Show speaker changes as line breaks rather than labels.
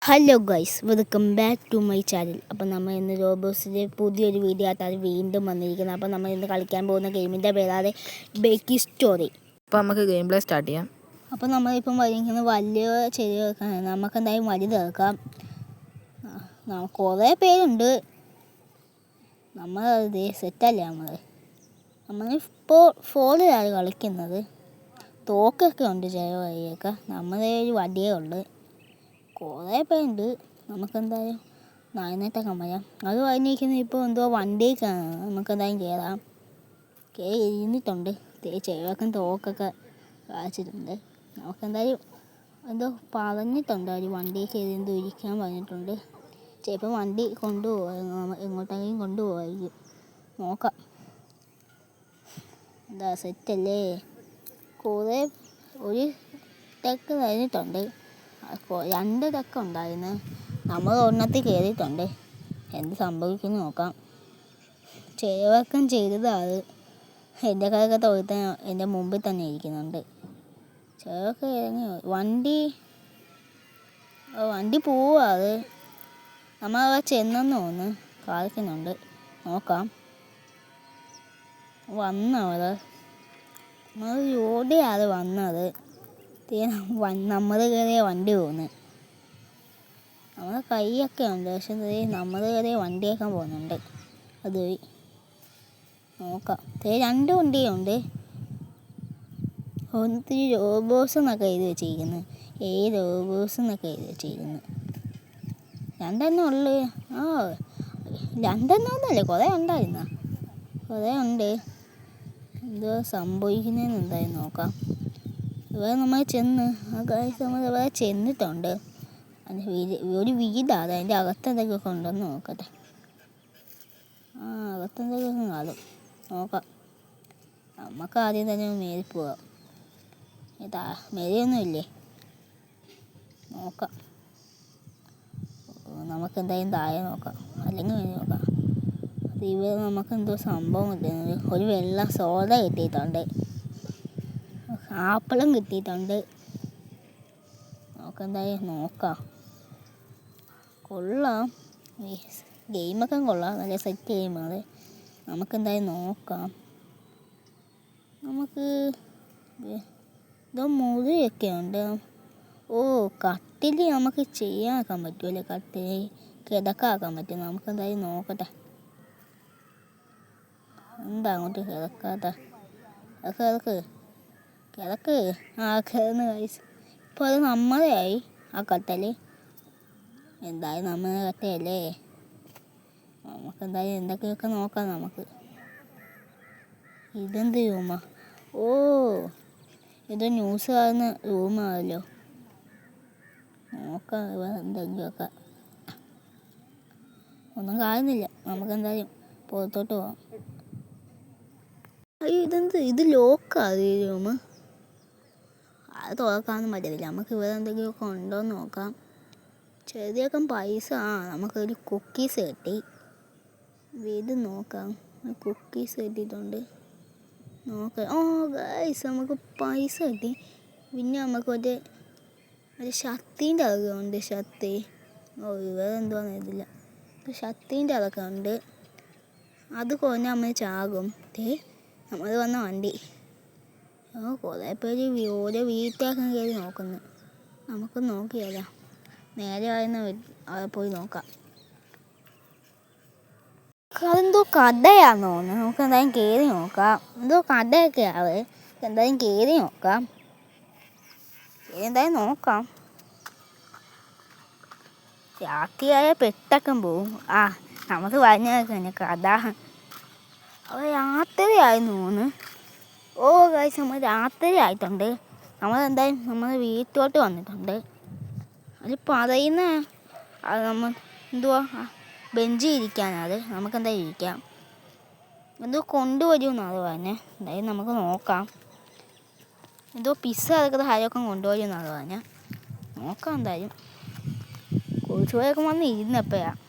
Hello guys, welcome back to my channel. അപ്പോൾ നമ്മൾ ഇന്ന് റോബോസിൻ്റെ പുതിയൊരു വീഡിയോ ആയിട്ടാണ് വീണ്ടും വന്നിരിക്കുന്നത്. അപ്പോൾ നമ്മൾ ഇന്ന് കളിക്കാൻ പോകുന്ന ഗെയിമിൻ്റെ പേരാണ് ബേക്കി സ്റ്റോറി.
അപ്പോൾ നമുക്ക് ഗെയിം പ്ലേ സ്റ്റാർട്ട് ചെയ്യാം.
അപ്പോൾ നമ്മളിപ്പം വരിക്കുന്നത് വലിയ ചെടി വെക്കാനാണ്. നമുക്ക് എന്തായാലും വലുത് വെക്കാം. കുറേ പേരുണ്ട്. നമ്മളത് സെറ്റല്ലേ നമ്മളിപ്പോൾ ഫോണിലാണ് കളിക്കുന്നത്. തോക്കൊക്കെ ഉണ്ട് ചില വഴിയൊക്കെ. നമ്മളെ ഒരു വടിയേ ഉള്ളു. കുറേ പേരുണ്ട്. നമുക്കെന്തായാലും നായനേട്ടൊക്കെ പറയാം. അത് കഴിഞ്ഞിരിക്കുന്നത് ഇപ്പോൾ എന്തോ വണ്ടിയൊക്കെയാണ്. നമുക്കെന്തായാലും കയറാം. കയറി ഇരുന്നിട്ടുണ്ട്. ചെറുവക്കം തോക്കൊക്കെ കാണിച്ചിട്ടുണ്ട്. നമുക്കെന്തായാലും എന്തോ പറഞ്ഞിട്ടുണ്ട്. ഒരു വണ്ടിയിൽ കയറി എന്തോ ഇരിക്കാൻ പറഞ്ഞിട്ടുണ്ട്. ചിലപ്പോൾ വണ്ടി കൊണ്ടുപോകും, എങ്ങോട്ടെങ്കിലും കൊണ്ടുപോകുമായിരിക്കും. നോക്കാം. എന്താ സെറ്റല്ലേ? കുറേ ഒരു തെക്ക് കഴിഞ്ഞിട്ടുണ്ട്. 2 തെക്ക ഉണ്ടായിരുന്നു. നമ്മൾ ഒരെണ്ണത്തിൽ കയറിയിട്ടുണ്ട്. എന്ത് സംഭവിക്കുന്നു നോക്കാം. ചെറുവക്കം ചെയ്തതാണ്. എൻ്റെ കൈയൊക്കെ തൊഴുത്താൻ എൻ്റെ മുമ്പിൽ തന്നെ ഇരിക്കുന്നുണ്ട്. ചെറുവക്കം ഇറങ്ങി വണ്ടി പോവാത്. നമ്മൾ അവിടെ ചെന്നെന്ന് തോന്നുന്നു. കാണിക്കുന്നുണ്ട്. നോക്കാം. വന്നവിടെ നമ്മൾ ഓടിയാണ് വന്നത്. നമ്മൾ കയറിയ വണ്ടി പോകുന്നു. നമ്മുടെ കൈയൊക്കെ ഉണ്ട്. പക്ഷെ നമ്മൾ കയറിയ വണ്ടിയൊക്കെ പോകുന്നുണ്ട്. അത് നോക്കാം. 2 വണ്ടിയുണ്ട്. ഒത്തിരി റോബോസ് എന്നൊക്കെ എഴുതി വെച്ചിരിക്കുന്നു. റോബോസ് എന്നൊക്കെ എഴുതി വെച്ചിരിക്കുന്നു. 2 ഉള്ളു. 2 ഒന്നല്ലേ, കുറേ ഉണ്ടായിരുന്ന. കുറേ ഉണ്ട്. എന്തോ സംഭവിക്കുന്നതെന്ന് എന്തായാലും നോക്കാം. ഇവിടെ നമ്മൾ ഇവിടെ ചെന്നിട്ടുണ്ട്. ഒരു വീടാണ്. അതിൻ്റെ അകത്തെന്തൊക്കെയൊക്കെ ഉണ്ടെന്ന് നോക്കട്ടെ. അകത്തെന്തൊക്കെയൊക്കെ കാണും. നോക്കാം. നമുക്ക് ആദ്യം തന്നെ മേലിൽ പോവാം. മേലെയൊന്നും ഇല്ലേ? നോക്കാം. നമുക്കെന്തായാലും താഴെ നോക്കാം, അല്ലെങ്കിൽ മേലെ നോക്കാം. ഇവിടെ നമുക്കെന്തോ സംഭവം കിട്ടുന്നത്. ഒരു വെള്ള സോഡ കിട്ടിയിട്ടുണ്ട്. ആപ്പിളും കിട്ടിയിട്ടുണ്ട്. നമുക്കെന്തായാലും നോക്കാം. കൊള്ളാം. ഗെയിമൊക്കെ കൊള്ളാം. നല്ല സെറ്റ് ഗെയിമാണ്. നമുക്കെന്തായാലും നോക്കാം. നമുക്ക് ഇതോ മുറിയൊക്കെ ഉണ്ട്. കട്ടിൽ നമുക്ക് ചെയ്യാക്കാൻ പറ്റുമല്ലേ? കട്ടിൽ കിടക്കാക്കാൻ പറ്റും. നമുക്കെന്തായാലും നോക്കട്ടെ. എന്താ അങ്ങോട്ട് കിടക്കാത്ത? കിടക്ക്. കിടന്ന് കഴിച്ച്. ഇപ്പോൾ അത് നമ്മളെ ആയി ആ കട്ടൽ. എന്തായാലും നമ്മളെ കട്ടയല്ലേ. നമുക്കെന്തായാലും എന്തൊക്കെയൊക്കെ നോക്കാം. നമുക്ക് ഇതെന്ത് റൂമാ? ഇത് ന്യൂസ് കാണുന്ന റൂമാണല്ലോ. നോക്കാം. ഇവിടെ എന്തെങ്കിലുമൊക്കെ ഒന്നും കാണുന്നില്ല. നമുക്കെന്തായാലും പുറത്തോട്ട് പോകാം. ഇത് ലോക്കാണ് ഈ റൂം. അത് തുറക്കാനൊന്നും പറ്റത്തില്ല. നമുക്ക് ഇവിടെ എന്തെങ്കിലുമൊക്കെ ഉണ്ടോയെന്ന് നോക്കാം. ചെറിയൊക്കെ പൈസ. നമുക്കൊരു കുക്കീസ് കിട്ടി. ഇത് നോക്കാം. കുക്കീസ് കിട്ടിയിട്ടുണ്ട്. നോക്കാം. ഗൈസ്, നമുക്ക് പൈസ കിട്ടി. പിന്നെ നമുക്ക് ഒരു ഷർട്ടീൻ്റെ അതൊക്കെ ഉണ്ട്. ഷർട്ട് ഇവിടെ എന്തോന്ന് ഇതില്ല. ഷർട്ടീൻ്റെ അതൊക്കെ ഉണ്ട്. അത് കുറഞ്ഞാൽ നമ്മൾ ചാകും. നമ്മൾ വന്ന വണ്ടി. കുറേ പേര് ഓരോ വീട്ടിലൊക്കെ കയറി നോക്കുന്നു. നമുക്ക് നോക്കിയാലോ. നേരെ അവിടെ പോയി നോക്കാം. അതെന്തോ കടയാണെന്ന് തോന്നുന്നു. നമുക്ക് എന്തായാലും കയറി നോക്കാം. എന്തോ കടയൊക്കെയാണ്. എന്തായാലും കയറി നോക്കാം. എന്തായാലും നോക്കാം. രാത്രിയായ പെട്ടൊക്കെ പോവും. നമുക്ക് പറഞ്ഞ കട രാത്രിയായിരുന്നു തോന്നുന്നു. ഗൈസ്, നമ്മൾ രാത്രി ആയിട്ടുണ്ട്. നമ്മളെന്തായാലും നമ്മൾ വീട്ടിലോട്ട് വന്നിട്ടുണ്ട്. അത് പറയുന്ന നമ്മൾ എന്തുവാ ബെഞ്ചിൽ ഇരിക്കാനത്. നമുക്കെന്തായാലും ഇരിക്കാം. എന്തോ കൊണ്ടുവരുമെന്നാണ് പറഞ്ഞത്. എന്തായാലും നമുക്ക് നോക്കാം. എന്തോ പിസ്സ അതൊക്കെ ഹരൊക്കെ കൊണ്ടുവരുമെന്നാണ് പറഞ്ഞത്. നോക്കാം. എന്തായാലും കുറച്ചുപോയൊക്കെ വന്ന് ഇരുന്നപ്പോഴാണ്